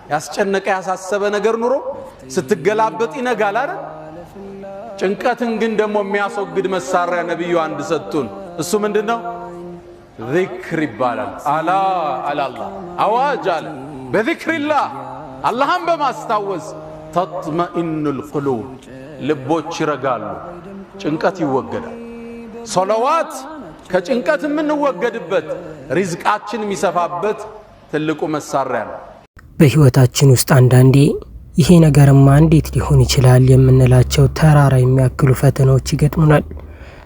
ያስጨነቀ ያሳሰበ ነገር ኑሮ ስትገላበጥ ይነጋል አይደል? ጭንቀትን ግን ደግሞ የሚያስወግድ መሳሪያ ነብዩ አንድ ሰጡን። እሱ ምንድነው? ዚክር ይባላል። አላ አላህ አዋጅ አለ በዚክሪላህ አላህን በማስታወስ ተጥመኢኑል ቁሉብ ልቦች ይረጋሉ፣ ጭንቀት ይወገዳል። ሶላዋት ከጭንቀት የምንወገድበት ሪዝቃችን የሚሰፋበት ትልቁ መሳሪያ ነው። በህይወታችን ውስጥ አንዳንዴ ይሄ ነገርማ እንዴት ሊሆን ይችላል የምንላቸው ተራራ የሚያክሉ ፈተናዎች ይገጥሙናል።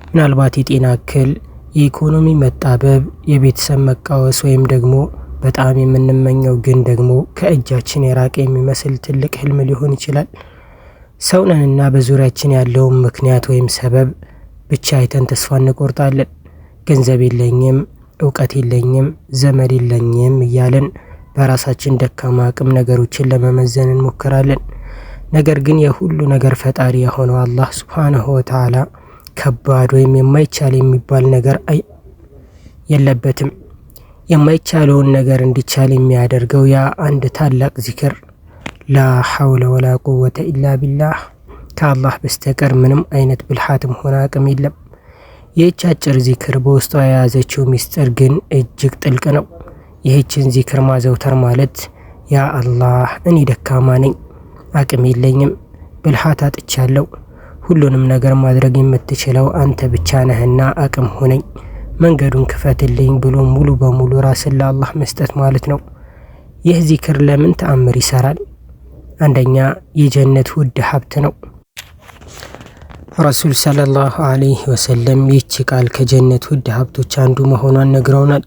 ምናልባት የጤና እክል፣ የኢኮኖሚ መጣበብ፣ የቤተሰብ መቃወስ ወይም ደግሞ በጣም የምንመኘው ግን ደግሞ ከእጃችን የራቀ የሚመስል ትልቅ ህልም ሊሆን ይችላል። ሰውነንና በዙሪያችን ያለውን ምክንያት ወይም ሰበብ ብቻ አይተን ተስፋ እንቆርጣለን። ገንዘብ የለኝም፣ እውቀት የለኝም፣ ዘመድ የለኝም እያለን በራሳችን ደካማ አቅም ነገሮችን ለመመዘን እንሞክራለን። ነገር ግን የሁሉ ነገር ፈጣሪ የሆነው አላህ ሱብሓነሁ ወተዓላ ከባድ ወይም የማይቻል የሚባል ነገር የለበትም። የማይቻለውን ነገር እንዲቻል የሚያደርገው ያ አንድ ታላቅ ዚክር ላ ሐውለ ወላ ቁወተ ኢላ ቢላህ፣ ከአላህ በስተቀር ምንም አይነት ብልሃትም ሆነ አቅም የለም። ይህች አጭር ዚክር በውስጧ የያዘችው ሚስጥር ግን እጅግ ጥልቅ ነው። ይህችን ዚክር ማዘውተር ማለት ያ አላህ እኔ ደካማ ነኝ፣ አቅም የለኝም፣ ብልሃት አጥቻለሁ፣ ሁሉንም ነገር ማድረግ የምትችለው አንተ ብቻ ነህና አቅም ሆነኝ፣ መንገዱን ክፈትልኝ ብሎ ሙሉ በሙሉ ራስን ለአላህ መስጠት ማለት ነው። ይህ ዚክር ለምን ተአምር ይሰራል? አንደኛ የጀነት ውድ ሀብት ነው። ረሱል ሰለላሁ ዐለይሂ ወሰለም ይህች ቃል ከጀነት ውድ ሀብቶች አንዱ መሆኗን ነግረውናል።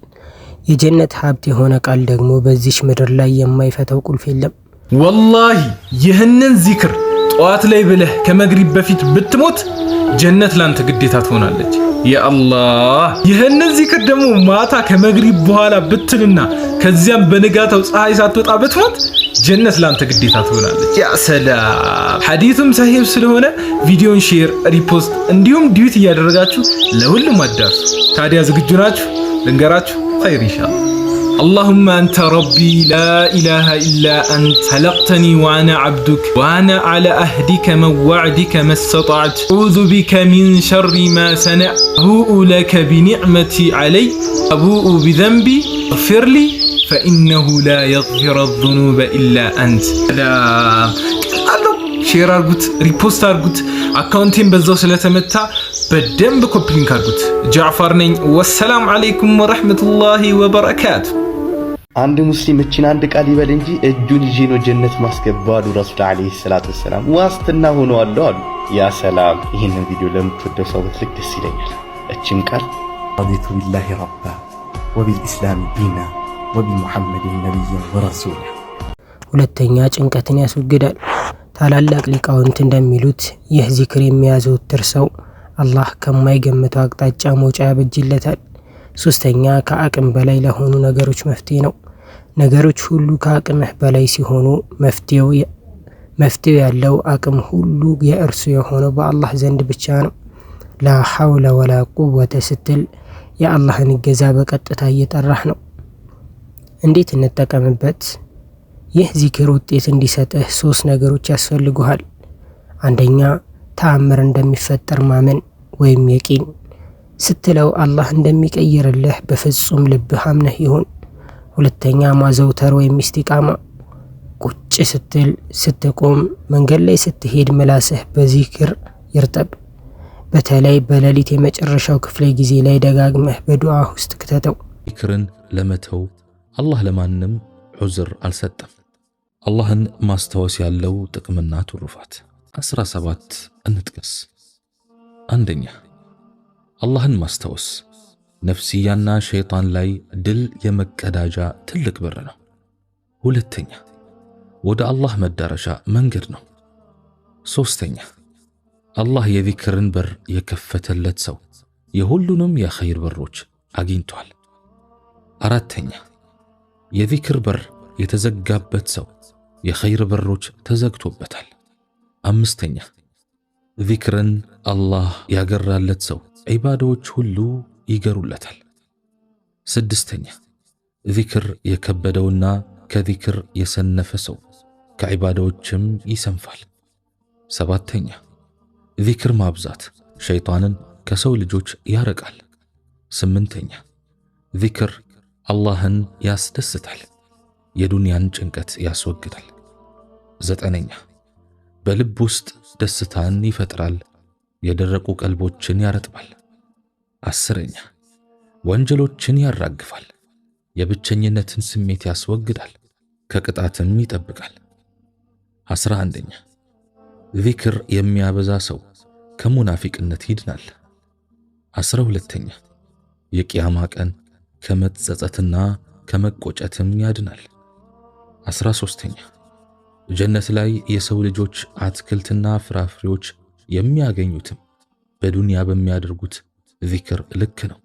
የጀነት ሀብት የሆነ ቃል ደግሞ በዚች ምድር ላይ የማይፈታው ቁልፍ የለም። ወላሂ ይህንን ዚክር ጠዋት ላይ ብለህ ከመግሪብ በፊት ብትሞት ጀነት ላንተ ግዴታ ትሆናለች። ያአላህ ይህንን ዚክር ደግሞ ማታ ከመግሪብ በኋላ ብትልና ከዚያም በንጋታው ፀሐይ ሳትወጣ ብትሞት ጀነት ላንተ ግዴታ ትሆናለች። ያ ሰላም። ሐዲሱም ሰሂህ ስለሆነ ቪዲዮን ሼር፣ ሪፖስት እንዲሁም ዲዩት እያደረጋችሁ ለሁሉም አዳርሱ። ታዲያ ዝግጁ ናችሁ? ልንገራችሁ خير إن شاء الله. اللهم أنت ربي لا إله إلا أنت خلقتني وأنا عبدك وأنا على أهدك موعدك ما استطعت أعوذ بك من شر ما صنعت أبوء لك بنعمتي علي أبوء بذنبي اغفر لي فإنه لا يغفر الذنوب إلا أنت. لا ሼር አርጉት፣ ሪፖስት አርጉት። አካውንቴን በዛው ስለተመታ በደንብ ኮፒ ሊንክ አርጉት። ጃዕፈር ነኝ። ወሰላም አለይኩም ወራህመቱላሂ ወበረካቱ። አንድ ሙስሊም እችን አንድ ቃል ይበል እንጂ እጁን ይዤ ነው ጀነት ማስገባው አሉ ረሱል አለይሂ ሰላቱ ወሰላም። ዋስትና ሆነዋል አሉ። ያ ሰላም። ይህንን ቪዲዮ ለምትወደው ሰው ብትልክ ደስ ይለኛል። እችን ቃል ረዲቱ ቢላሂ ረባ ወቢልኢስላም ዲና ወቢሙሐመድን ነቢይን ወረሱላ። ሁለተኛ ጭንቀትን ያስወግዳል። ታላላቅ ሊቃውንት እንደሚሉት ይህ ዚክር የሚያዘወትር ሰው አላህ ከማይገምተው አቅጣጫ መውጫ ያበጅለታል። ሶስተኛ ከአቅም በላይ ለሆኑ ነገሮች መፍትሄ ነው። ነገሮች ሁሉ ከአቅምህ በላይ ሲሆኑ መፍትሄው ያለው አቅም ሁሉ የእርሱ የሆነው በአላህ ዘንድ ብቻ ነው። ላ ሐውለ ወላ ቁወተ ስትል የአላህን እገዛ በቀጥታ እየጠራህ ነው። እንዴት እንጠቀምበት? ይህ ዚክር ውጤት እንዲሰጥህ 3 ነገሮች ያስፈልጉሃል። አንደኛ ተአምር እንደሚፈጠር ማመን ወይም የቂን። ስትለው አላህ እንደሚቀይርልህ በፍጹም ልብህ አምነህ ይሁን። ሁለተኛ ማዘውተር ወይም ኢስቲቃማ። ቁጭ ስትል፣ ስትቆም፣ መንገድ ላይ ስትሄድ ምላስህ በዚክር ይርጠብ። በተለይ በሌሊት የመጨረሻው ክፍለ ጊዜ ላይ ደጋግመህ በዱዓ ውስጥ ክተተው። ዚክርን ለመተው አላህ ለማንም ዑዝር አልሰጠም። አላህን ማስታወስ ያለው ጥቅምና ትሩፋት 17 እንጥቀስ። አንደኛ አላህን ማስታወስ ነፍስያና ሸይጣን ላይ ድል የመቀዳጃ ትልቅ በር ነው። ሁለተኛ ወደ አላህ መዳረሻ መንገድ ነው። ሶስተኛ አላህ የዚክርን በር የከፈተለት ሰው የሁሉንም የኸይር በሮች አግኝቷል። አራተኛ የዚክር በር የተዘጋበት ሰው የኸይር በሮች ተዘግቶበታል። አምስተኛ ዚክርን አላህ ያገራለት ሰው ዒባዳዎች ሁሉ ይገሩለታል። ስድስተኛ ዚክር የከበደውና ከዚክር የሰነፈ ሰው ከዒባዳዎችም ይሰንፋል። 7ኛ ዚክር ማብዛት ሸይጣንን ከሰው ልጆች ያረቃል። 8ኛ ዚክር አላህን ያስደስታል፣ የዱንያን ጭንቀት ያስወግዳል። 9ኛ በልብ ውስጥ ደስታን ይፈጥራል፣ የደረቁ ቀልቦችን ያረጥባል። 10ኛ ወንጀሎችን ያራግፋል፣ የብቸኝነትን ስሜት ያስወግዳል፣ ከቅጣትም ይጠብቃል። 11ኛ ዚክር የሚያበዛ ሰው ከሙናፊቅነት ይድናል። 12ኛ የቂያማ ቀን ከመጸጸትና ከመቆጨትም ያድናል። 13ኛ ጀነት ላይ የሰው ልጆች አትክልትና ፍራፍሬዎች የሚያገኙትም በዱንያ በሚያደርጉት ዚክር ልክ ነው።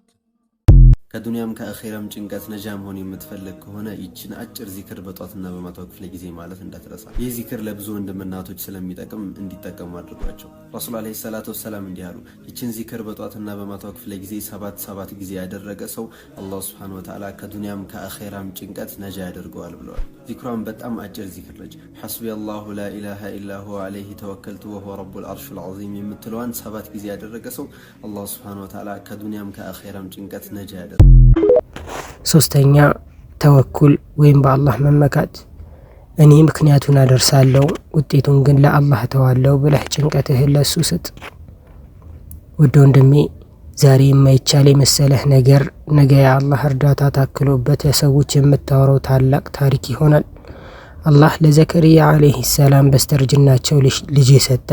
ከዱንያም ከአኺራም ጭንቀት ነጃ መሆን የምትፈልግ ከሆነ ይችን አጭር ዚክር በጧትና በማታው ክፍለ ጊዜ ማለት እንዳትረሳ። ይህ ዚክር ለብዙ ወንድምናቶች ስለሚጠቅም እንዲጠቀሙ አድርጓቸው። ረሱል አለይሂ ሰላቱ ወሰላም እንዲህ አሉ፣ ይችን ዚክር በጧትና በማታው ክፍለ ጊዜ ሰባት ጊዜ ያደረገ ሰው አላህ ሱብሓነሁ ወተዓላ ከዱንያም ከአኺራም ጭንቀት ነጃ ያደርገዋል ብለዋል። ዚክሯን በጣም አጭር ዚክር ነች። ሐስቢየላሁ ላ ኢላሃ ኢላ ሁወ ዐለይሂ ተወከልቱ ወሁወ ረቡል አርሺል ዐዚም የምትለዋን 7 ጊዜ ያደረገ ሰው አላህ ሱብሓነሁ ወተዓላ ከዱንያም ከአኺራም ጭንቀት ነጃ ያደርገዋል። 3ኛ ተወኩል ወይም በአላህ መመካት። እኔ ምክንያቱን አደርሳለሁ ውጤቱን ግን ለአላህ ተዋለው ብለህ ጭንቀትህን ለሱ ስጥ። ውድ ወንድሜ ዛሬ የማይቻል የመሰለህ ነገር ነገ የአላህ እርዳታ ታክሎበት ለሰዎች የምታወራው ታላቅ ታሪክ ይሆናል። አላህ ለዘከርያ አለይሂ ሰላም በስተርጅናቸው ልጅ የሰጠ፣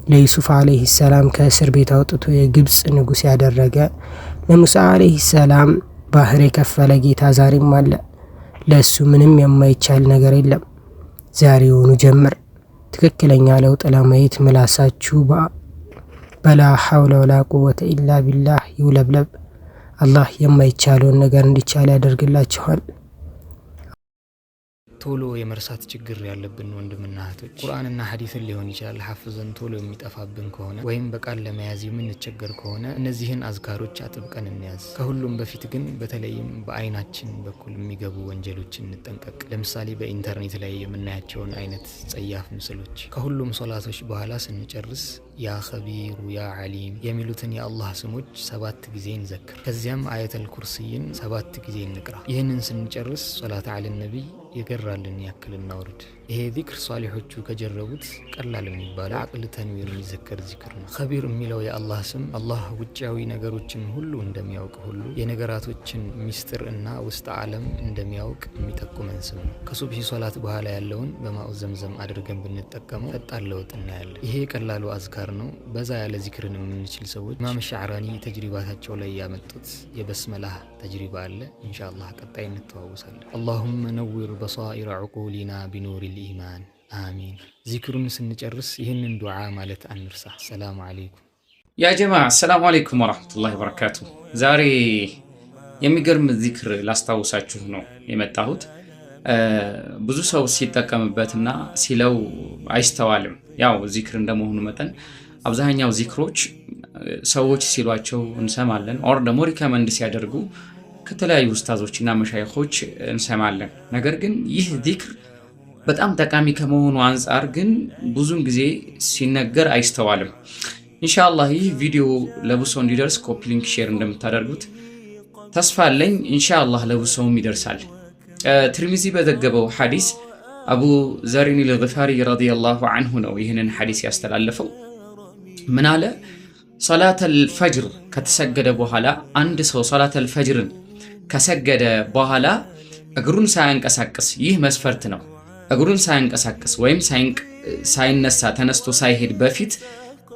ለዩሱፍ አለይሂ ሰላም ከእስር ቤት አውጥቶ የግብፅ ንጉሥ ያደረገ፣ ለሙሳ አለይሂ ሰላም ባህር የከፈለ ጌታ ዛሬም አለ። ለሱ ምንም የማይቻል ነገር የለም። ዛሬውኑ ጀምር። ትክክለኛ ለውጥ ለማየት ምላሳችሁ በላ ሐውለ ወላ ቁወተ ኢላ ቢላህ ይውለብለብ። አላህ የማይቻለውን ነገር እንዲቻል ያደርግላችኋል። ቶሎ የመርሳት ችግር ያለብን ወንድምና እህቶች ቁርአንና ሐዲስን ሊሆን ይችላል ሐፍዘን ቶሎ የሚጠፋብን ከሆነ ወይም በቃል ለመያዝ የምንቸገር ከሆነ እነዚህን አዝካሮች አጥብቀን እንያዝ። ከሁሉም በፊት ግን በተለይም በአይናችን በኩል የሚገቡ ወንጀሎችን እንጠንቀቅ። ለምሳሌ በኢንተርኔት ላይ የምናያቸውን አይነት ጸያፍ ምስሎች። ከሁሉም ሶላቶች በኋላ ስንጨርስ ያ ኸቢሩ ያ ዓሊም የሚሉትን የአላህ ስሞች 7 ጊዜ እንዘክር። ከዚያም አየተል ኩርሲይን 7 ጊዜ እንቅራ። ይህንን ስንጨርስ ሶላት አለ ነቢይ የገራልን ያክል እናውርድ። ይሄ ዚክር ሷሊሖቹ ከጀረቡት ቀላል የሚባል አቅል ተንዊር የሚዘከር ዚክር ነው። ኸቢር የሚለው የአላህ ስም አላህ ውጫዊ ነገሮችን ሁሉ እንደሚያውቅ ሁሉ የነገራቶችን ሚስጥር እና ውስጥ ዓለም እንደሚያውቅ የሚጠቁመን ስም ነው። ከሱብሂ ሶላት በኋላ ያለውን በማኡ ዘምዘም አድርገን ብንጠቀመው ፈጣን ለውጥ እናያለን። ይሄ ቀላሉ አዝካር ነው። በዛ ያለ ዚክርን የምንችል ሰዎች ኢማም ሻዕራኒ ተጅሪባታቸው ላይ ያመጡት የበስመላህ ተጅሪባ አለ። ኢንሻአላህ ቀጣይ እንተዋወሳለን። አላሁመ ነዊር በሳኢረ ዑቁሊና ቢኑሪል ኢማን አሚን። ዚክሩን ስንጨርስ ይህንን ዱዓ ማለት አንርሳ። ሰላም አለይኩም ያ ጀማዓ። ሰላም አለይኩም ወራህመቱላሂ ወበረካቱ። ዛሬ የሚገርም ዚክር ላስታውሳችሁ ነው የመጣሁት። ብዙ ሰው ሲጠቀምበትና ሲለው አይስተዋልም። ያው ዚክር እንደመሆኑ መጠን አብዛኛው ዚክሮች ሰዎች ሲሏቸው እንሰማለን፣ ኦር ደግሞ ሪከመንድ ሲያደርጉ ከተለያዩ ኡስታዞችና መሻይኾች እንሰማለን። ነገር ግን ይህ ዚክር በጣም ጠቃሚ ከመሆኑ አንጻር ግን ብዙን ጊዜ ሲነገር አይስተዋልም። ኢንሻአላህ ይህ ቪዲዮ ለብሶ እንዲደርስ ኮፒ ሊንክ ሼር እንደምታደርጉት ተስፋ አለኝ። ኢንሻአላህ ለብሶም ይደርሳል። ትርሚዚ በዘገበው ሐዲስ አቡ ዘሪን አልገፋሪ ረዲየላሁ ዐንሁ ነው ይህንን ሐዲስ ያስተላለፈው። ምን አለ? ሶላተል ፈጅር ከተሰገደ በኋላ አንድ ሰው ሶላተል ፈጅርን ከሰገደ በኋላ እግሩን ሳያንቀሳቅስ፣ ይህ መስፈርት ነው። እግሩን ሳያንቀሳቅስ ወይም ሳይነሳ ተነስቶ ሳይሄድ በፊት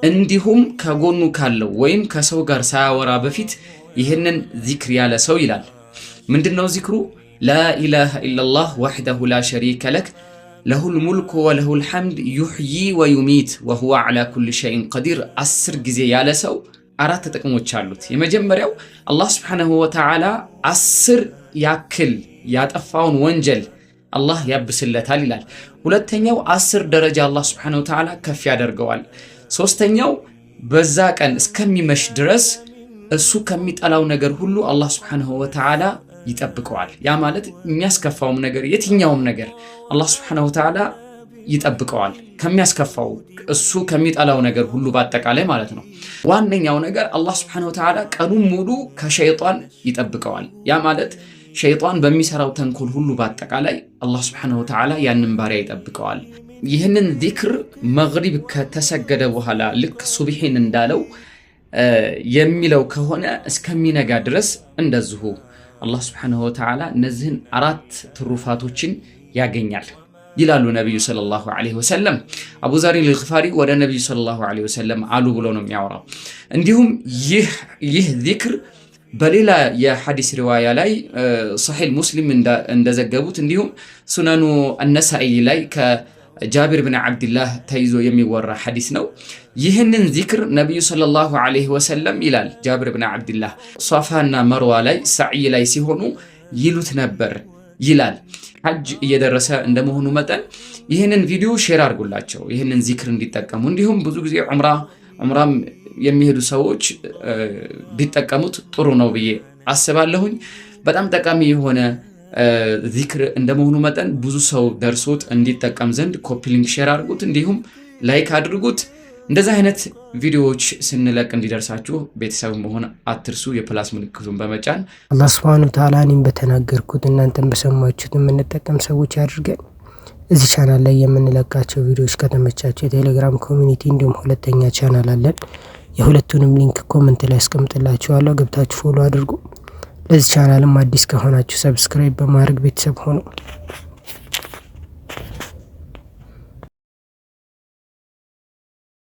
እንዲሁም ከጎኑ ካለው ወይም ከሰው ጋር ሳያወራ በፊት ይህንን ዚክር ያለ ሰው ይላል። ምንድነው ዚክሩ? ላኢላሃ ኢላላህ ወሕደሁ ላ ሸሪከ ለክ ለሁል ሙልኩ ወለሁል ሐምድ ዩሕዪ ወዩሚት ወሁወ ዐላ ኩሊ ሸይን ቀዲር 10 ጊዜ ያለ ሰው 4 ጥቅሞች አሉት። የመጀመሪያው አላህ ሱብሓነሁ ወተዓላ 10 ያክል ያጠፋውን ወንጀል አላህ ያብስለታል ይላል። ሁለተኛው 10 ደረጃ አላህ ሱብሓነሁ ወተዓላ ከፍ ያደርገዋል። ሶስተኛው በዛ ቀን እስከሚመሽ ድረስ እሱ ከሚጠላው ነገር ሁሉ አላህ ሱብሓነሁ ወተዓላ ይጠብቀዋል። ያ ማለት የሚያስከፋውም ነገር የትኛውም ነገር አላህ ሱብሓነሁ ወተዓላ ይጠብቀዋል ከሚያስከፋው እሱ ከሚጠላው ነገር ሁሉ በአጠቃላይ ማለት ነው። ዋነኛው ነገር አላህ ሱብሓነሁ ወተዓላ ቀኑን ሙሉ ከሸይጣን ይጠብቀዋል። ያ ማለት ሸይጣን በሚሰራው ተንኮል ሁሉ በአጠቃላይ አላህ ሱብሓነሁ ወተዓላ ያንን ባሪያ ይጠብቀዋል። ይህንን ዚክር መግሪብ ከተሰገደ በኋላ ልክ ሱብሒን እንዳለው የሚለው ከሆነ እስከሚነጋ ድረስ እንደዚሁ አላህ ሱብሓነሁ ወተዓላ እነዚህን 4 ትሩፋቶችን ያገኛል ይላሉ ነብዩ ሰለላሁ ዐለይሂ ወሰለም። አቡ ዘር አልግፋሪ ወደ ነብዩ ሰለላሁ ዐለይሂ ወሰለም አሉ ብሎ ነው የሚያወራው። እንዲሁም ይህ ዚክር በሌላ የሐዲስ ሪዋያ ላይ ሰሒህ ሙስሊም እንደዘገቡት እንዲሁም ሱነኑ አነሳኢ ላይ ከጃቢር ብን አብድላህ ተይዞ የሚወራ ሐዲስ ነው። ይህንን ዚክር ነብዩ ሰለላሁ ዐለይሂ ወሰለም ይላል ጃቢር ብን አብድላህ ሷፋና መርዋ ላይ ሰዒ ላይ ሲሆኑ ይሉት ነበር ይላል። ሐጅ እየደረሰ እንደመሆኑ መጠን ይህንን ቪዲዮ ሼር አድርጉላቸው ይህንን ዚክር እንዲጠቀሙ። እንዲሁም ብዙ ጊዜ ዑምራም የሚሄዱ ሰዎች ቢጠቀሙት ጥሩ ነው ብዬ አስባለሁኝ። በጣም ጠቃሚ የሆነ ዚክር እንደመሆኑ መጠን ብዙ ሰው ደርሶት እንዲጠቀም ዘንድ ኮፒ ሊንክ ሼር አድርጉት፣ እንዲሁም ላይክ አድርጉት። እንደዚህ አይነት ቪዲዮዎች ስንለቅ እንዲደርሳችሁ ቤተሰብ መሆን አትርሱ። የፕላስ ምልክቱን በመጫን አላህ ሱብሓነሁ ወተዓላ እኔም በተናገርኩት እናንተም በሰማችሁት የምንጠቀም ሰዎች አድርገን። እዚህ ቻናል ላይ የምንለቃቸው ቪዲዮዎች ከተመቻችሁ የቴሌግራም ኮሚኒቲ እንዲሁም ሁለተኛ ቻናል አለን። የሁለቱንም ሊንክ ኮሜንት ላይ አስቀምጥላችኋለሁ። ገብታችሁ ፎሎ አድርጉ። ለዚህ ቻናልም አዲስ ከሆናችሁ ሰብስክራይብ በማድረግ ቤተሰብ ሆኑ።